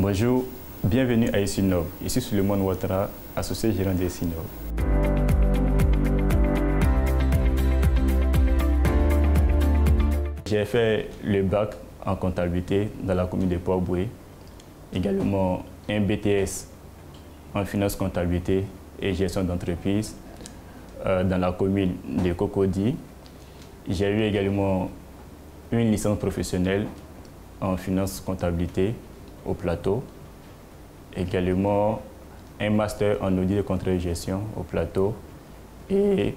Bonjour, bienvenue à Isinov. Ici Suleiman Ouattara, associé gérant d'Isinov. J'ai fait le bac en comptabilité dans la commune de Port-Boué, également un BTS en finance comptabilité et gestion d'entreprise dans la commune de Cocody. J'ai eu également une licence professionnelle en finance comptabilité au Plateau, également un master en audit de contrôle et gestion au Plateau, et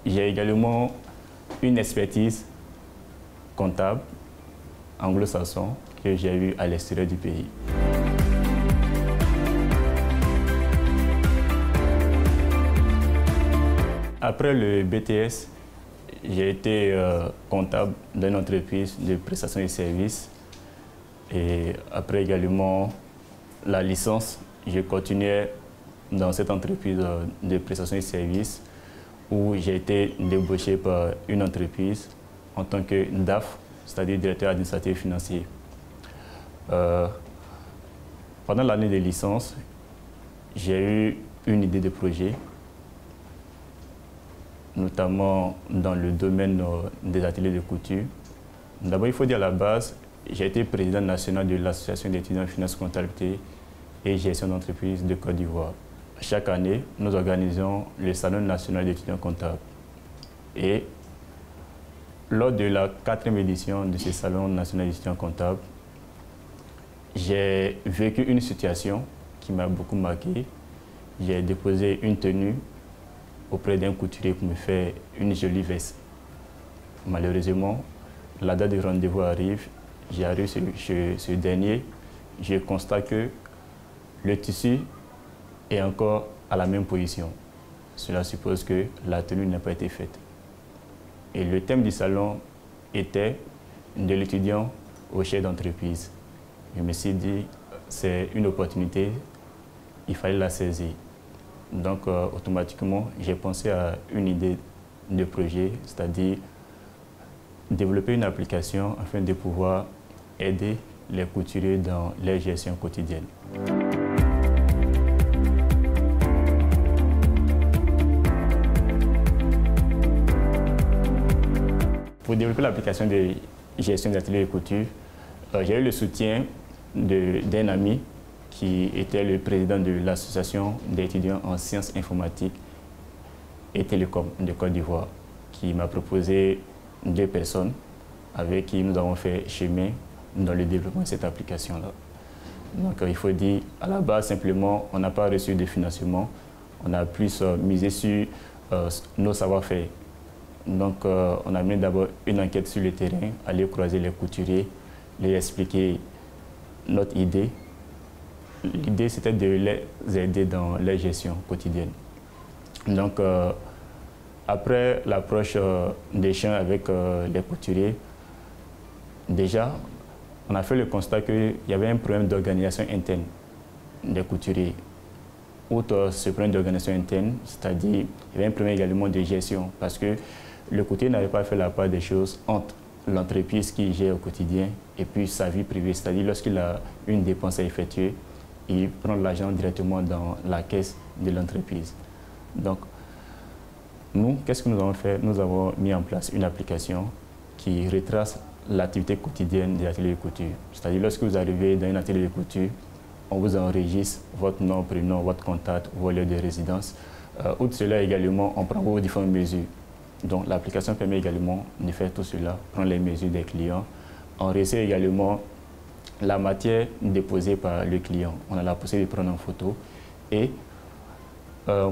j'ai également une expertise comptable anglo-saxon que j'ai eue à l'extérieur du pays. Après le BTS, j'ai été comptable d'une entreprise de prestation de services. Et après également la licence, j'ai continué dans cette entreprise de prestation de services où j'ai été débauché par une entreprise en tant que DAF, c'est-à-dire directeur administratif financier. Pendant l'année de licence, j'ai eu une idée de projet, notamment dans le domaine des ateliers de couture. D'abord, il faut dire à la base, j'ai été président national de l'Association d'étudiants en finance comptabilité et gestion d'entreprise de Côte d'Ivoire. Chaque année, nous organisons le Salon national d'étudiants comptables. Et lors de la 4e édition de ce Salon national d'étudiants comptables, j'ai vécu une situation qui m'a beaucoup marqué. J'ai déposé une tenue auprès d'un couturier pour me faire une jolie veste. Malheureusement, la date de rendez-vous arrive. J'arrive chez ce dernier, je constate que le tissu est encore à la même position. Cela suppose que la tenue n'a pas été faite. Et le thème du salon était de l'étudiant au chef d'entreprise. Je me suis dit, c'est une opportunité, il fallait la saisir. Donc automatiquement, j'ai pensé à une idée de projet, c'est-à-dire développer une application afin de pouvoir aider les couturiers dans leur gestion quotidienne. Pour développer l'application de gestion des ateliers de couture, j'ai eu le soutien d'un ami qui était le président de l'association d'étudiants en sciences informatiques et télécom de Côte d'Ivoire, qui m'a proposé 2 personnes avec qui nous avons fait chemin dans le développement de cette application-là. Donc il faut dire, à la base, simplement, on n'a pas reçu de financement, on a plus misé sur nos savoir-faire. Donc on a mené d'abord une enquête sur le terrain, aller croiser les couturiers, leur expliquer notre idée. L'idée, c'était de les aider dans leur gestion quotidienne. Donc après l'approche d'échange avec les couturiers, déjà, on a fait le constat qu'il y avait un problème d'organisation interne des couturiers. Outre ce problème d'organisation interne, c'est-à-dire il y avait un problème également de gestion parce que le couturier n'avait pas fait la part des choses entre l'entreprise qu'il gère au quotidien et puis sa vie privée, c'est-à-dire lorsqu'il a une dépense à effectuer, il prend l'argent directement dans la caisse de l'entreprise. Donc, nous, qu'est-ce que nous avons fait? Nous avons mis en place une application qui retrace l'activité quotidienne des ateliers de couture. C'est-à-dire, lorsque vous arrivez dans un atelier de couture, on vous enregistre votre nom, prénom, votre contact, vos lieux de résidence. Outre cela, également, on prend vos différentes mesures. Donc, l'application permet également de faire tout cela, prendre les mesures des clients. On reçoit également la matière déposée par le client. On a la possibilité de prendre en photo et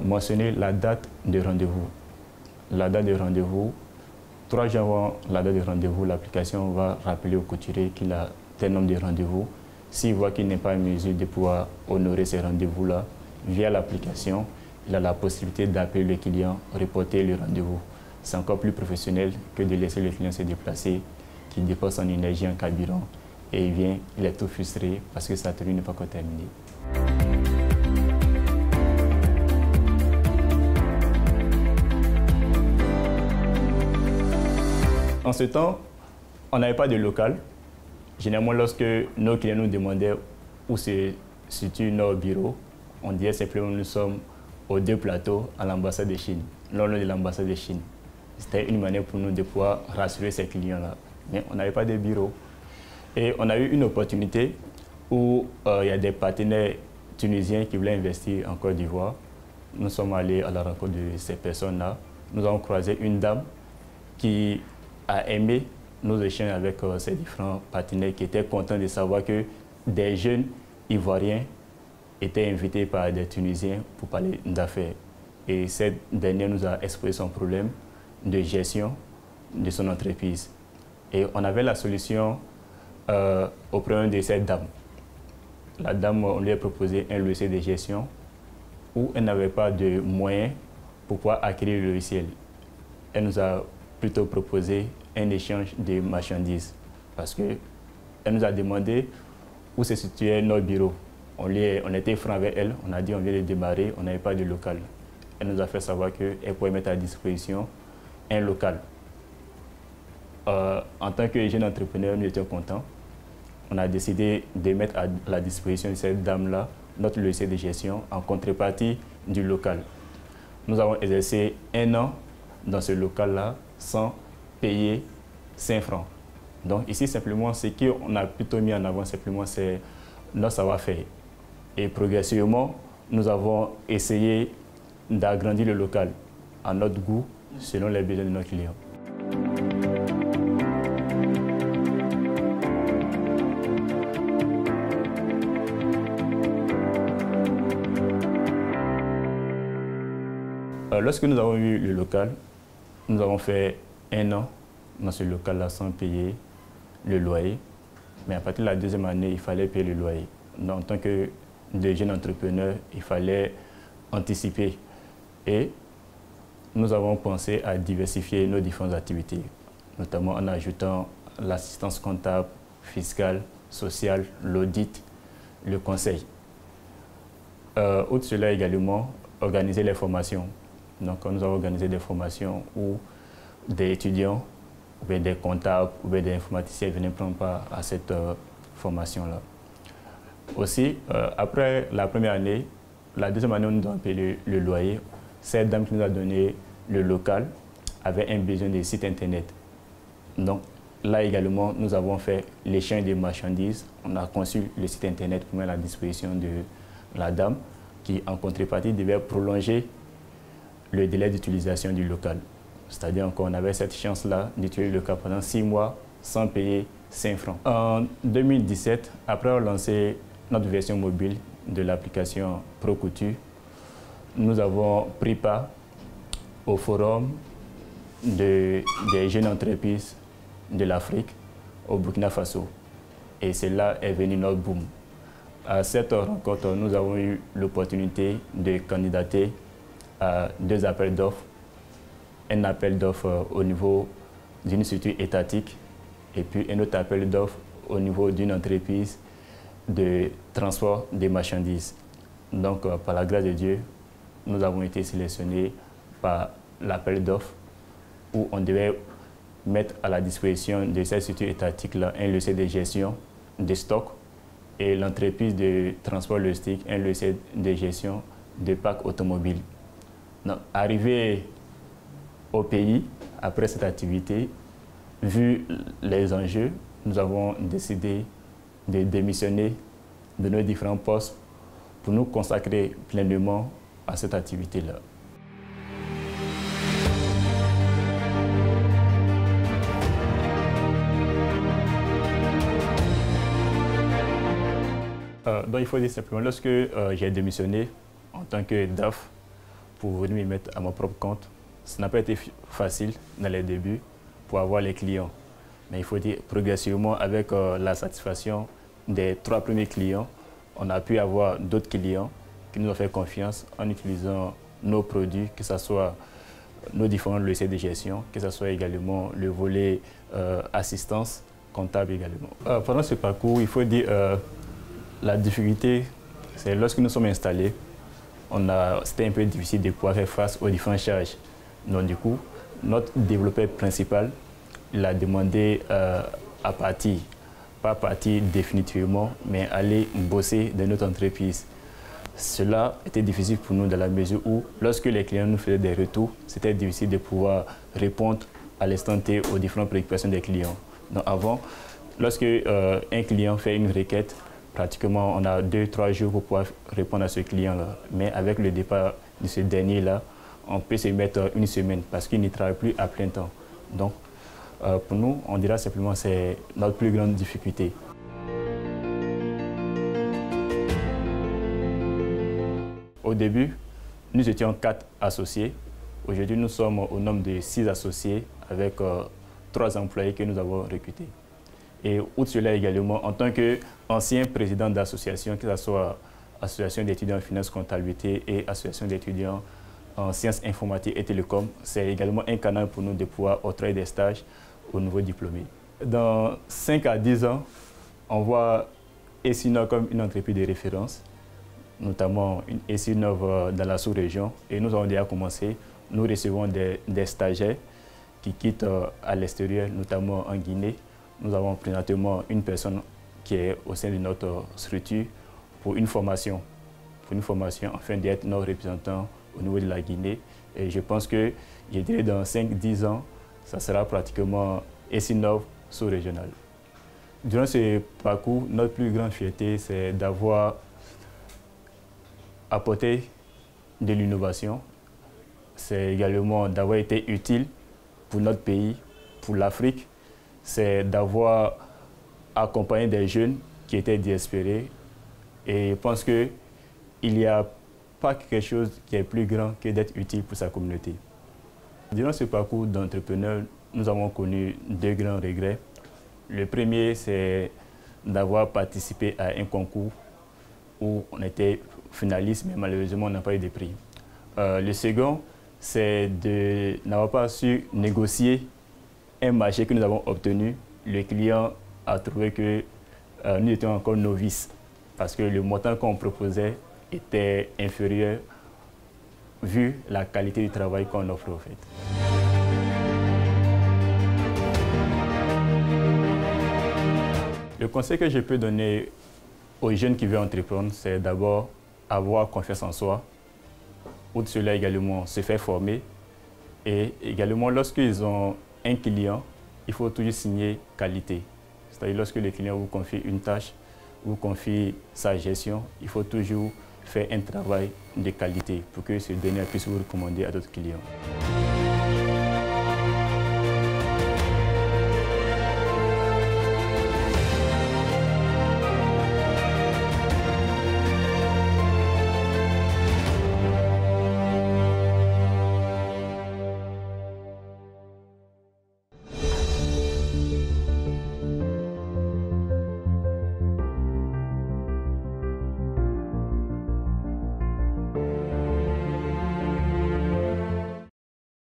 mentionner la date de rendez-vous. La date de rendez-vous, 3 jours avant la date de rendez-vous, l'application va rappeler au couturier qu'il a tel nombre de rendez-vous. S'il voit qu'il n'est pas en mesure de pouvoir honorer ces rendez-vous-là, via l'application, il a la possibilité d'appeler le client, reporter le rendez-vous. C'est encore plus professionnel que de laisser le client se déplacer, qui dépense son énergie en carburant et il vient, il est tout frustré parce que sa tenue n'est pas encore terminée. En ce temps, on n'avait pas de local. généralement, lorsque nos clients nous demandaient où se situe notre bureau, on disait simplement que nous sommes aux 2 plateaux à l'ambassade de Chine, non loin de l'ambassade de Chine. C'était une manière pour nous de pouvoir rassurer ces clients-là. Mais on n'avait pas de bureau. Et on a eu une opportunité où il y a des partenaires tunisiens qui voulaient investir en Côte d'Ivoire. Nous sommes allés à la rencontre de ces personnes-là. Nous avons croisé une dame qui a aimé nos échanges avec ces différents partenaires, qui étaient contents de savoir que des jeunes Ivoiriens étaient invités par des Tunisiens pour parler d'affaires. Et cette dernière nous a exposé son problème de gestion de son entreprise. Et on avait la solution au problème de cette dame. La dame, on lui a proposé un logiciel de gestion où elle n'avait pas de moyens pour pouvoir acquérir le logiciel. Elle nous a plutôt proposé un échange de marchandises parce qu'elle nous a demandé où se situait notre bureau. On était franc avec elle, on a dit on vient de démarrer, on n'avait pas de local. Elle nous a fait savoir qu'elle pouvait mettre à disposition un local. En tant que jeune entrepreneur, nous étions contents. On a décidé de mettre à la disposition de cette dame-là notre logiciel de gestion en contrepartie du local. Nous avons exercé 1 an dans ce local-là sans payer 5 francs. Donc ici, simplement, ce qu'on a plutôt mis en avant, simplement, c'est notre savoir-faire. Et progressivement, nous avons essayé d'agrandir le local à notre goût, selon les besoins de nos clients. Lorsque nous avons eu le local, nous avons fait 1 an dans ce local-là sans payer le loyer. Mais à partir de la 2e année, il fallait payer le loyer. Donc, en tant que jeune entrepreneur, il fallait anticiper. Et nous avons pensé à diversifier nos différentes activités, notamment en ajoutant l'assistance comptable, fiscale, sociale, l'audit, le conseil. Outre cela également, organiser les formations. Donc nous avons organisé des formations où des étudiants, ou bien des comptables, ou bien des informaticiens venaient prendre part à cette formation-là. Aussi, après la première année, la 2e année, nous avons payé le loyer. Cette dame qui nous a donné le local avait un besoin de site internet. Donc là également, nous avons fait l'échange des marchandises. On a conçu le site internet pour mettre à la disposition de la dame qui, en contrepartie, devait prolonger le délai d'utilisation du local. C'est-à-dire qu'on avait cette chance-là d'utiliser le local pendant 6 mois sans payer 5 francs. En 2017, après avoir lancé notre version mobile de l'application ProCouture, nous avons pris part au forum des jeunes entreprises de l'Afrique au Burkina Faso. Et c'est là est venu notre boom. À cette rencontre, nous avons eu l'opportunité de candidater à 2 appels d'offres. Un appel d'offres au niveau d'une structure étatique et puis un autre appel d'offres au niveau d'une entreprise de transport des marchandises. Donc, par la grâce de Dieu, nous avons été sélectionnés par l'appel d'offres où on devait mettre à la disposition de cette structure étatique-là un logiciel de gestion de stock et l'entreprise de transport logistique un logiciel de gestion de parc automobile. Donc, arrivé au pays, après cette activité, vu les enjeux, nous avons décidé de démissionner de nos différents postes pour nous consacrer pleinement à cette activité-là. Donc il faut dire simplement, lorsque j'ai démissionné en tant que DAF pour venir me mettre à mon propre compte, ça n'a pas été facile dans les débuts pour avoir les clients. Mais il faut dire progressivement, avec la satisfaction des 3 premiers clients, on a pu avoir d'autres clients qui nous ont fait confiance en utilisant nos produits, que ce soit nos différents logiciels de gestion, que ce soit également le volet assistance comptable également. Pendant ce parcours, il faut dire la difficulté, c'est lorsque nous sommes installés, c'était un peu difficile de pouvoir faire face aux différentes charges. Donc du coup, notre développeur principal, il a demandé à partir pas partir définitivement, mais aller bosser dans notre entreprise. Cela était difficile pour nous dans la mesure où, lorsque les clients nous faisaient des retours, c'était difficile de pouvoir répondre à l'instant T aux différentes préoccupations des clients. Donc avant, lorsque un client fait une requête, pratiquement on a 2-3 jours pour pouvoir répondre à ce client-là. Mais avec le départ de ce dernier-là, on peut se mettre une semaine parce qu'il n'y travaille plus à plein temps. Donc pour nous, on dira simplement que c'est notre plus grande difficulté. Au début, nous étions 4 associés. Aujourd'hui, nous sommes au nombre de 6 associés avec 3 employés que nous avons recrutés. Et outre cela également, en tant qu'ancien président d'association, que ce soit Association d'étudiants en finance comptabilité et Association d'étudiants en sciences informatiques et télécom, c'est également un canal pour nous de pouvoir octroyer des stages aux nouveaux diplômés. Dans 5 à 10 ans, on voit Esinov comme une entreprise de référence, notamment une Esinov dans la sous-région. Et nous avons déjà commencé. Nous recevons des stagiaires qui quittent à l'extérieur, notamment en Guinée. Nous avons présentement une personne qui est au sein de notre structure pour une formation afin d'être notre représentant au niveau de la Guinée. Et je pense que, je dirais dans 5-10 ans, ça sera pratiquement Esinov sous-régional. Durant ce parcours, notre plus grande fierté, c'est d'avoir apporter de l'innovation, c'est également d'avoir été utile pour notre pays, pour l'Afrique, c'est d'avoir accompagné des jeunes qui étaient désespérés. Et je pense qu'il n'y a pas quelque chose qui est plus grand que d'être utile pour sa communauté. Durant ce parcours d'entrepreneur, nous avons connu 2 grands regrets. Le premier, c'est d'avoir participé à un concours où on était finaliste, mais malheureusement, on n'a pas eu de prix. Le second, c'est de n'avoir pas su négocier un marché que nous avons obtenu. Le client a trouvé que nous étions encore novices parce que le montant qu'on proposait était inférieur vu la qualité du travail qu'on offre au fait. Le conseil que je peux donner aux jeunes qui veulent entreprendre, c'est d'abord avoir confiance en soi. Outre cela également, se faire former. Et également, lorsqu'ils ont un client, il faut toujours signer qualité. C'est-à-dire lorsque le client vous confie une tâche, vous confie sa gestion, il faut toujours faire un travail de qualité pour que ce dernier puisse vous recommander à d'autres clients.